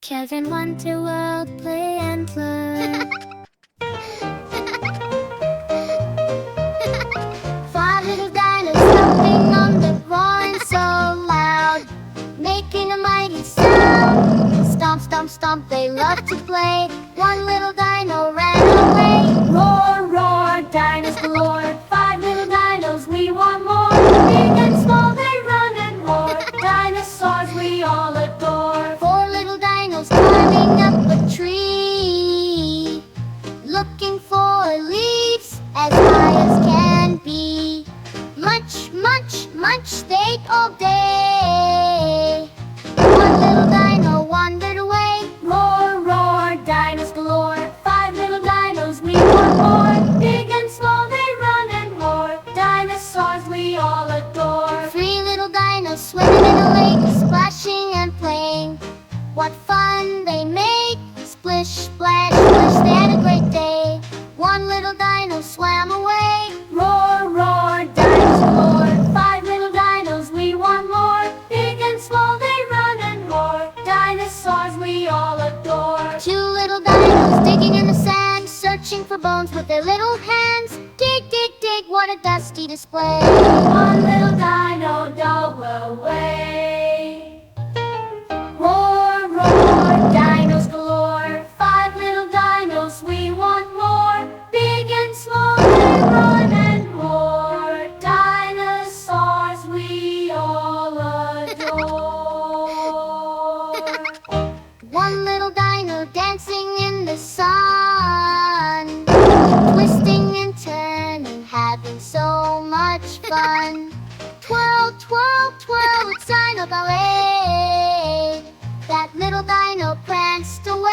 Kevin went to World Play and Learn. Five little dinos stomping on the roaring so loud, making a mighty sound. Stomp, stomp, stomp, they love to play. One little dino ran away. Roar, roar, dinos galore. Five little dinos, we want more. Big and small, they run and roar. Dinosaurs we all adore. Four little dinos climbing up a tree, looking for leaves as high as can be. Munch, munch, munch, they ate all day. One little dino wandered away. Roar, roar, dinos galore. Five little dinos, we want more. Big and small, they run and roar. Dinosaurs we all adore. Three little dinos swimming in a lake, splashing and playing. What fun they make! Splish, splash, splish, they had a great day. One little dino swam away. Roar, roar, dinos galore. Five little dinos, we want more. Big and small, they run and roar. Dinosaurs we all adore. Two little dinos digging in the sand, searching for bones with their little hands. Dig, dig, dig, what a dusty display. One little dino dove away. Roar, roar, dinos galore. Five little dinos, we want more. Big and small, they run and roar. Dinosaurs we all adore. One little dino dancing in the sun, twisting and turning, having so much fun. Twirl, twirl, twirl, it's dino ballet. That little dino pranced away.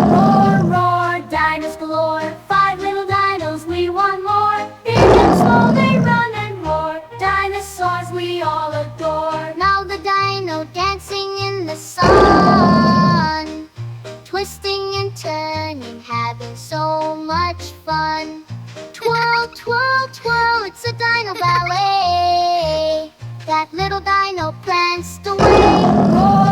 Roar, roar, dinos galore. Five little dinos, we want more. Big and small, they run and roar. Dinosaurs we all adore. Now the dino dancing in the sun, twisting and turning, having so much fun. Twirl, twirl, twirl, it's a dino ballet. That little dino pranced away. Roar,